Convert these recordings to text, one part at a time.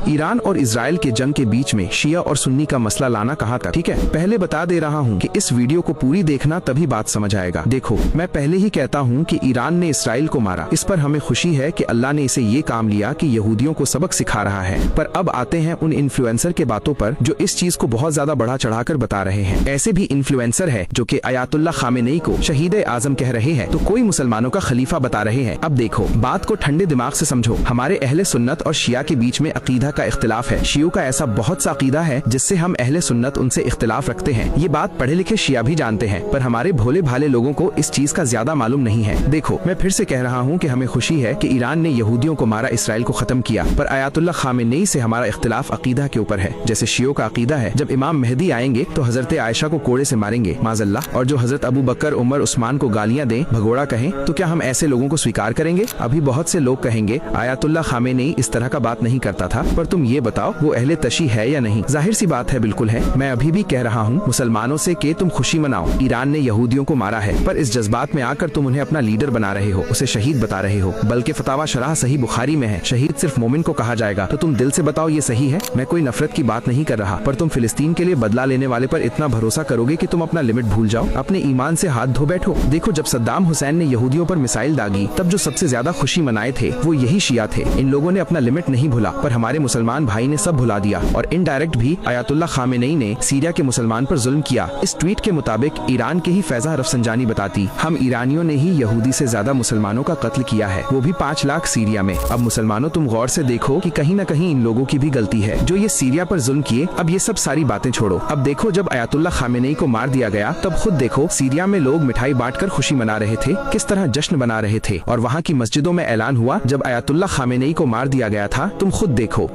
Iran और Israel के जंग के बीच में शिया और सुन्नी का मसला लाना कहाँ तक। ठीक है, पहले बता दे रहा हूँ कि इस वीडियो को पूरी देखना, तभी बात समझ आएगा। देखो, मैं पहले ही कहता हूँ कि ईरान ने इसराइल को मारा, इस पर हमें खुशी है कि अल्लाह ने इसे ये काम लिया कि यहूदियों को सबक सिखा रहा है। पर अब आते हैं उन इन्फ्लुएंसर के बातों पर जो इस चीज को बहुत ज्यादा बढ़ा चढ़ाकर बता रहे हैं। ऐसे भी इन्फ्लुएंसर है जो कि अयातुल्लाह खामेनेई को शहीद आजम कह रहे हैं, तो कोई मुसलमानों का खलीफा बता रहे हैं। अब देखो, बात को ठंडे दिमाग से समझो। हमारे अहले सुन्नत और शिया के बीच में अकीदा का इख्तिलाफ है। शियों का ऐसा बहुत सा अकीदा है जिससे हम अहले सुन्नत उनसे इख्तिलाफ रखते हैं। ये बात पढ़े लिखे शिया भी जानते हैं, पर हमारे भोले भाले लोगों को इस चीज का ज्यादा मालूम नहीं है। देखो, मैं फिर से कह रहा हूँ कि हमें खुशी है कि ईरान ने यहूदियों को मारा, इसराइल को खत्म किया, पर अयातुल्लाह खामेनेई से हमारा इख्तिलाफ अकीदा के ऊपर है। जैसे शियों का अकीदा है जब इमाम मेहदी आएंगे तो हजरत आयशा को कोड़े से मारेंगे माज़अल्लाह, और जो हजरत अबू बकर, उमर, उस्मान को गालियां दें, भगोड़ा कहें, तो क्या हम ऐसे लोगों को स्वीकार करेंगे? अभी बहुत से लोग कहेंगे अयातुल्लाह खामेनेई इस तरह का बात नहीं करता था, पर तुम ये बताओ वो अहले तशी है या नहीं? जाहिर सी बात है, बिल्कुल है। मैं अभी भी कह रहा हूँ मुसलमानों से कि तुम खुशी मनाओ, ईरान ने यहूदियों को मारा है, पर इस जज्बात में आकर तुम उन्हें अपना लीडर बना रहे हो, उसे शहीद बता रहे हो। बल्कि फतावा शरह सही बुखारी में है, शहीद सिर्फ मोमिन को कहा जाएगा। तो तुम दिल से बताओ ये सही है? मैं कोई नफरत की बात नहीं कर रहा, पर तुम फिलिस्तीन के लिए बदला लेने वाले पर इतना भरोसा करोगे कि तुम अपना लिमिट भूल जाओ, अपने ईमान से हाथ धो बैठो? देखो, जब सद्दाम हुसैन ने यहूदियों पर मिसाइल दागी, तब जो सबसे ज्यादा खुशी मनाए थे वो यही शिया थे। इन लोगों ने अपना लिमिट नहीं भूला, पर हमारे मुसलमान भाई ने सब भुला दिया। और इनडायरेक्ट भी अयातुल्लाह खामेनेई ने सीरिया के मुसलमान पर जुल्म किया। इस ट्वीट के मुताबिक ईरान के ही फैजा रफसंजानी बताती, हम ईरानियों ने ही यहूदी से ज्यादा मुसलमानों का कत्ल किया है, वो भी 5 लाख सीरिया में। अब मुसलमानों, तुम गौर से देखो कि कहीं न कहीं इन लोगों की भी गलती है जो ये सीरिया पर जुल्म किए। अब ये सब सारी बातें छोड़ो, अब देखो, जब अयातुल्लाह खामेनेई को मार दिया गया तब खुद देखो सीरिया में लोग मिठाई बांटकर खुशी मना रहे थे, किस तरह जश्न बना रहे थे। और वहाँ की मस्जिदों में ऐलान हुआ जब अयातुल्लाह खामेनेई को मार दिया गया था। तुम खुद देखो।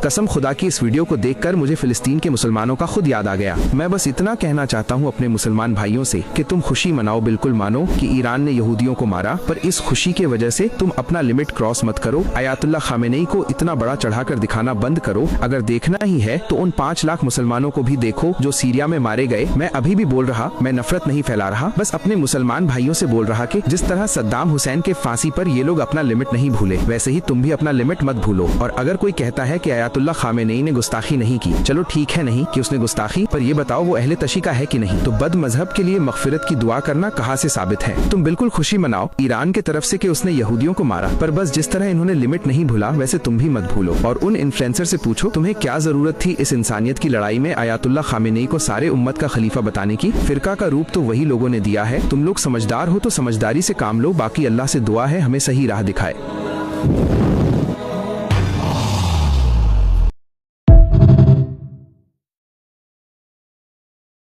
कसम खुदा की, इस वीडियो को देखकर मुझे फिलिस्तीन के मुसलमानों का खुद याद आ गया। मैं बस इतना कहना चाहता हूँ अपने मुसलमान भाइयों से कि तुम खुशी मनाओ, बिल्कुल मानो कि ईरान ने यहूदियों को मारा, पर इस खुशी के वजह से तुम अपना लिमिट क्रॉस मत करो। अयातुल्लाह खामेनेई को इतना बड़ा चढ़ाकर दिखाना बंद करो। अगर देखना ही है तो उन 5 लाख मुसलमानों को भी देखो जो सीरिया में मारे गए। मैं अभी भी बोल रहा, मैं नफरत नहीं फैला रहा, बस अपने मुसलमान भाइयों से बोल रहा कि जिस तरह सद्दाम हुसैन के फांसी पर ये लोग अपना लिमिट नहीं भूले, वैसे ही तुम भी अपना लिमिट मत भूलो। और अगर कोई कहता है कि अयातुल्लाह खामेनेई ने गुस्ताखी नहीं की, चलो ठीक है, नहीं कि उसने गुस्ताखी, पर ये बताओ वो अहले तशी का है कि नहीं? तो बद मजहब के लिए मगफिरत की दुआ करना कहाँ से साबित है? तुम बिल्कुल खुशी मनाओ ईरान के तरफ से कि उसने यहूदियों को मारा, पर बस जिस तरह इन्होंने लिमिट नहीं भूला वैसे तुम भी मत भूलो। और उन इन्फ्लुएंसर से पूछो तुम्हें क्या जरूरत थी इस इंसानियत की लड़ाई में अयातुल्लाह खामेनेई को सारे उम्मत का खलीफा बताने की? फिरका का रूप तो वही लोगों ने दिया है। तुम लोग समझदार हो तो समझदारी से काम लो, बाकी अल्लाह से दुआ है हमें सही राह दिखाए।